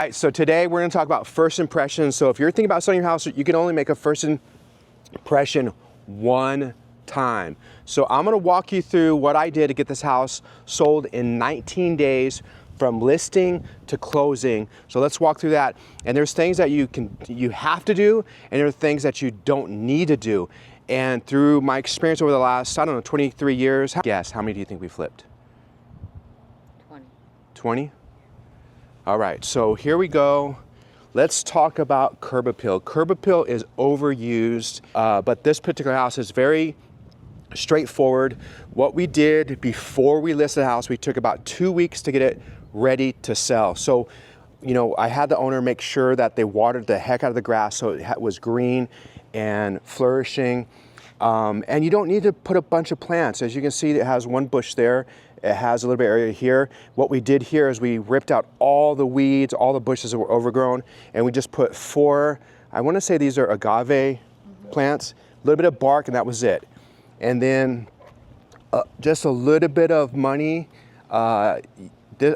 All right, so today we're gonna talk about first impressions. So if you're thinking about selling your house, you can only make a first impression one time. So I'm gonna walk you through what I did to get this house sold in 19 days from listing to closing. So let's walk through that. And there's things that you have to do, and there are things that you don't need to do. And through my experience over the last, I don't know, 23 years, guess, how many do you think we flipped? 20. 20? All right, so here we go. Let's talk about curb appeal. Curb appeal is overused, but this particular house is very straightforward. What we did before we listed the house, we took about 2 weeks to get it ready to sell. So, you know, I had the owner make sure that they watered the heck out of the grass so it was green and flourishing. And you don't need to put a bunch of plants. As you can see, it has one bush there. It has a little bit of area here. What we did here is we ripped out all the weeds, all the bushes that were overgrown, and we just put 4, I want to say these are agave plants, a little bit of bark, and that was it. And then just a little bit of money. I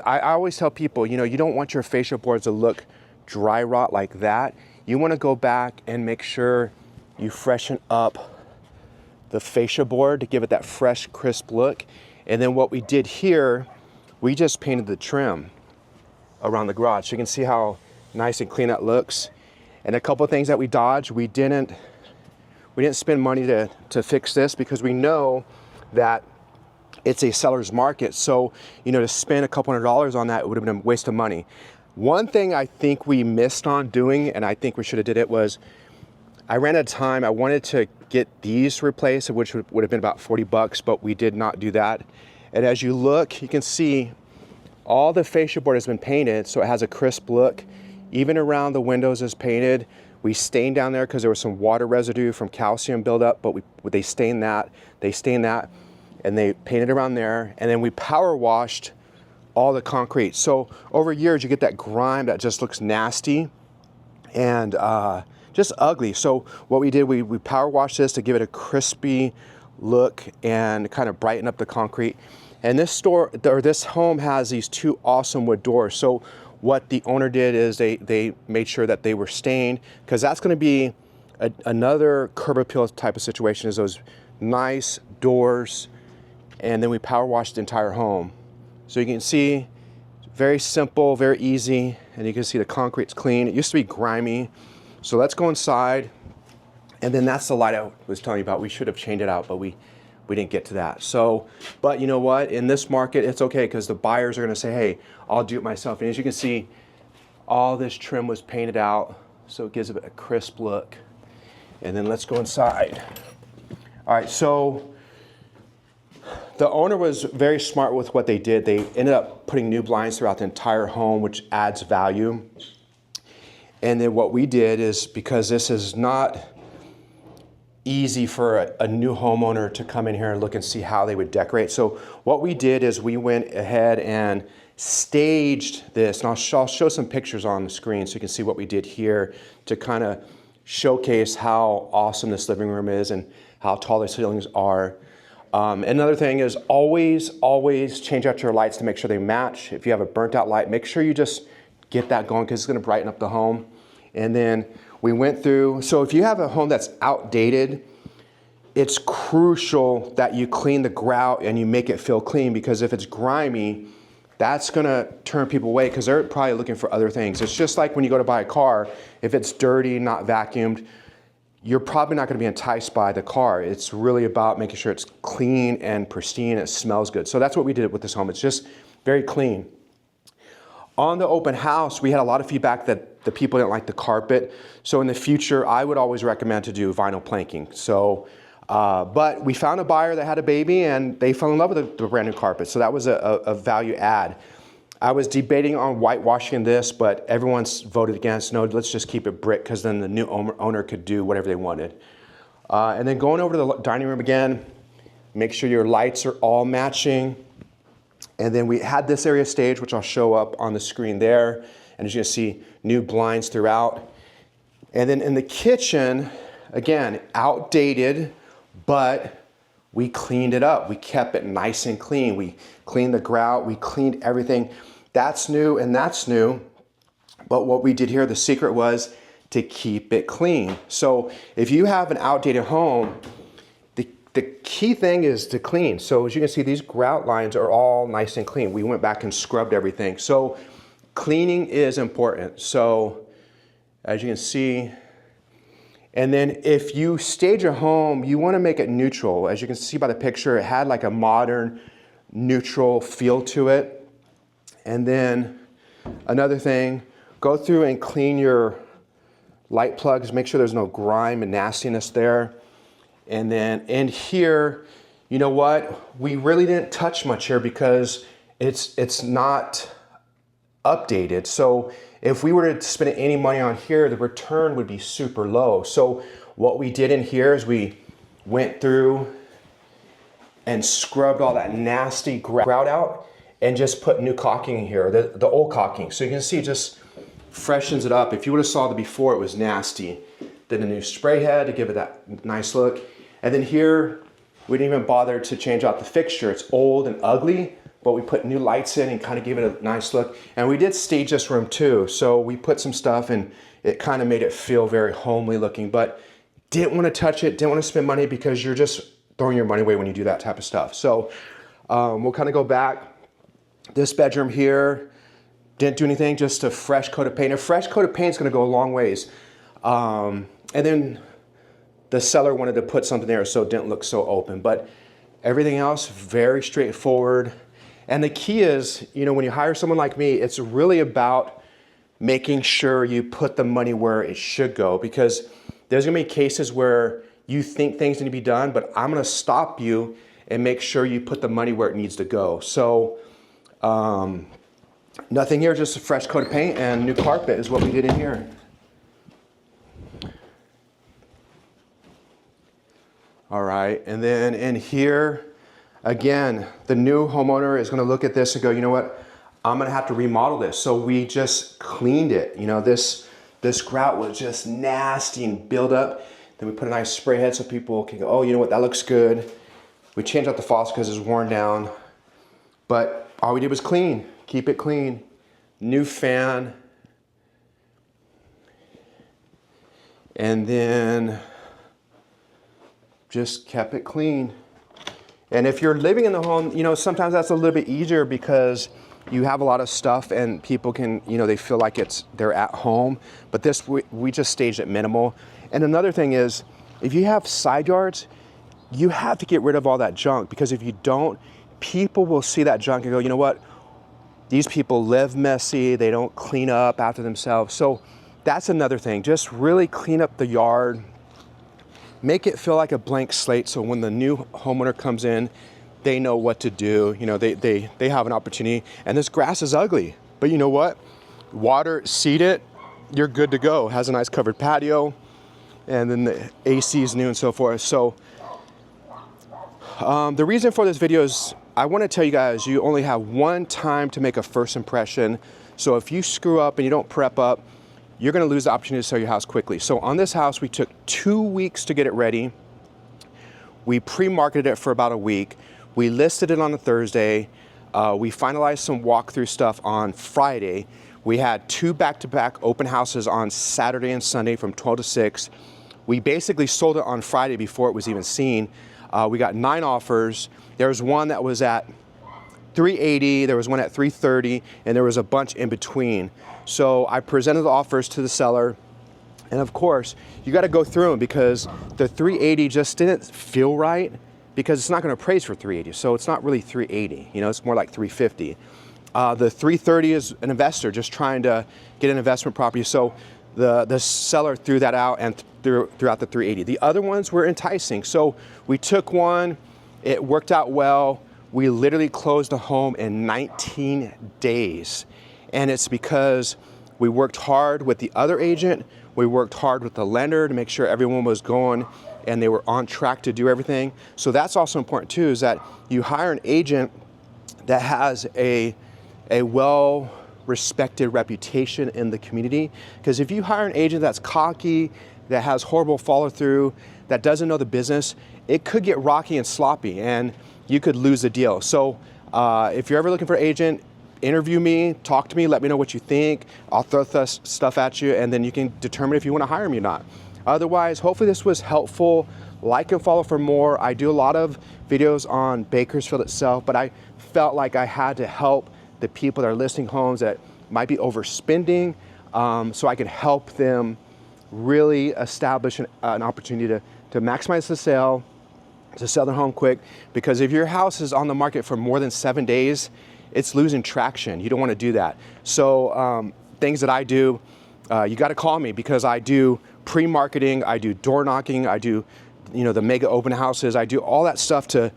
always tell people, you know, you don't want your fascia boards to look dry rot like that. You want to go back and make sure you freshen up the fascia board to give it that fresh, crisp look. And then what we did here, we just painted the trim around the garage. So you can see how nice and clean that looks. And a couple of things that we dodged, we didn't spend money to fix this because we know that it's a seller's market. So, you know, to spend a couple $100s on that, it would have been a waste of money. One thing I think we missed on doing, and I think we should have did it, was I ran out of time. I wanted to get these replaced, which would have been about 40 bucks, but we did not do that. And as you look, you can see all the fascia board has been painted, so it has a crisp look. Even around the windows is painted. We stained down there because there was some water residue from calcium buildup, but they stained that, and they painted around there. And then we power washed all the concrete. So over years, you get that grime that just looks nasty and just ugly. So what we did, we power washed this to give it a crispy look and kind of brighten up the concrete. And this home has these 2 awesome wood doors. So what the owner did is they made sure that they were stained, because that's going to be another curb appeal type of situation, is those nice doors. And then we power washed the entire home. So you can see, very simple, very easy, and you can see the concrete's clean. It used to be grimy. So let's go inside, and then that's the light I was telling you about. We should have changed it out, but we didn't get to that. So, but you know what? In this market, it's okay, because the buyers are gonna say, hey, I'll do it myself. And as you can see, all this trim was painted out, so it gives it a crisp look. And then let's go inside. All right, so the owner was very smart with what they did. They ended up putting new blinds throughout the entire home, which adds value. And then what we did is, because this is not easy for a new homeowner to come in here and look and see how they would decorate. So what we did is we went ahead and staged this. And I'll show some pictures on the screen so you can see what we did here to kind of showcase how awesome this living room is and how tall the ceilings are. Another thing is always change out your lights to make sure they match. If you have a burnt out light, make sure you just get that going, because it's going to brighten up the home. And then we went through, so if you have a home that's outdated, it's crucial that you clean the grout and you make it feel clean, because if it's grimy, that's gonna turn people away, because they're probably looking for other things. It's just like when you go to buy a car, if it's dirty, not vacuumed, you're probably not gonna be enticed by the car. It's really about making sure it's clean and pristine, it smells good. So that's what we did with this home. It's just very clean. On the open house, we had a lot of feedback that the people didn't like the carpet. So in the future, I would always recommend to do vinyl planking. So, but we found a buyer that had a baby and they fell in love with the brand new carpet. So that was a value add. I was debating on whitewashing this, but everyone's voted against. No, let's just keep it brick, because then the new owner could do whatever they wanted. And then going over to the dining room again, make sure your lights are all matching. And then we had this area staged, which I'll show up on the screen there. And as you can see, new blinds throughout. And then in the kitchen, again, outdated, but we cleaned it up. We kept it nice and clean. We cleaned the grout, we cleaned everything. That's new and that's new. But what we did here, the secret was to keep it clean. So if you have an outdated home, the key thing is to clean. So as you can see, these grout lines are all nice and clean. We went back and scrubbed everything. So cleaning is important. So as you can see, and then if you stage a home, you want to make it neutral. As you can see by the picture, it had like a modern neutral feel to it. And then another thing, go through and clean your light plugs, make sure there's no grime and nastiness there. And then in here, you know what? We really didn't touch much here because it's not updated. So if we were to spend any money on here, the return would be super low. So what we did in here is we went through and scrubbed all that nasty grout out and just put new caulking in here, the old caulking. So you can see it just freshens it up. If you would have saw the before, it was nasty. Then a new spray head to give it that nice look. And then here, we didn't even bother to change out the fixture. It's old and ugly, but we put new lights in and kind of gave it a nice look. And we did stage this room too. So we put some stuff and it kind of made it feel very homely looking, but didn't want to touch it, didn't want to spend money because you're just throwing your money away when you do that type of stuff. So we'll kind of go back. This bedroom here, didn't do anything, just a fresh coat of paint. A fresh coat of paint is going to go a long ways. And then the seller wanted to put something there so it didn't look so open, but everything else very straightforward. And the key is, you know, when you hire someone like me, it's really about making sure you put the money where it should go, because there's gonna be cases where you think things need to be done, but I'm gonna stop you and make sure you put the money where it needs to go. So nothing here, just a fresh coat of paint and new carpet is what we did in here. All right, and then in here, again, the new homeowner is gonna look at this and go, you know what? I'm gonna have to remodel this. So we just cleaned it. You know, this grout was just nasty and built up. Then we put a nice spray head so people can go, oh, you know what, that looks good. We changed out the faucet because it's worn down. But all we did was clean, keep it clean. New fan. And then just kept it clean. And if you're living in the home, you know, sometimes that's a little bit easier because you have a lot of stuff and people can, you know, they feel like they're at home. But this, we just staged it minimal. And another thing is, if you have side yards, you have to get rid of all that junk, because if you don't, people will see that junk and go, you know what? These people live messy, they don't clean up after themselves. So that's another thing, just really clean up the yard. Make it feel like a blank slate, so when the new homeowner comes in, they know what to do. You know, they have an opportunity. And this grass is ugly, but you know what? Water, seed it, you're good to go. It has a nice covered patio, and then the AC is new and so forth. So the reason for this video is I want to tell you guys, you only have one time to make a first impression. So if you screw up and you don't prep up, you're gonna lose the opportunity to sell your house quickly. So on this house, we took 2 weeks to get it ready. We pre-marketed it for about a week. We listed it on a Thursday. We finalized some walkthrough stuff on Friday. We had 2 back-to-back open houses on Saturday and Sunday from 12 to 6. We basically sold it on Friday before it was even seen. We got 9 offers. There was one that was at $380, there was one at $330, and there was a bunch in between. So I presented the offers to the seller, and of course, you gotta go through them because the $380 just didn't feel right, because it's not gonna appraise for $380, so it's not really $380, you know, it's more like $350. The $330 is an investor just trying to get an investment property, so the seller threw that out and threw out the $380. The other ones were enticing, so we took one, it worked out well. We literally closed the home in 19 days. And it's because we worked hard with the other agent, we worked hard with the lender to make sure everyone was going and they were on track to do everything. So that's also important too, is that you hire an agent that has a well-respected reputation in the community. Because if you hire an agent that's cocky, that has horrible follow-through, that doesn't know the business, it could get rocky and sloppy and you could lose the deal. So if you're ever looking for an agent, interview me, talk to me, let me know what you think. I'll throw stuff at you, and then you can determine if you want to hire me or not. Otherwise, hopefully this was helpful. Like and follow for more. I do a lot of videos on Bakersfield itself, but I felt like I had to help the people that are listing homes that might be overspending, so I could help them really establish an opportunity to maximize the sale, to sell their home quick. Because if your house is on the market for more than 7 days, it's losing traction. You don't want to do that. So things that I do, you got to call me, because I do pre-marketing, I do door knocking, I do the mega open houses, I do all that stuff to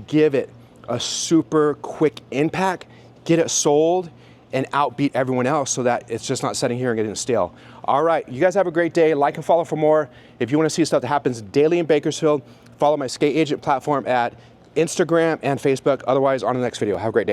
give it a super quick impact, get it sold, and outbeat everyone else, so that it's just not sitting here and getting stale. All right, you guys have a great day. Like and follow for more. If you want to see stuff that happens daily in Bakersfield, follow my Skateagent platform at Instagram and Facebook. Otherwise, on the next video. Have a great day.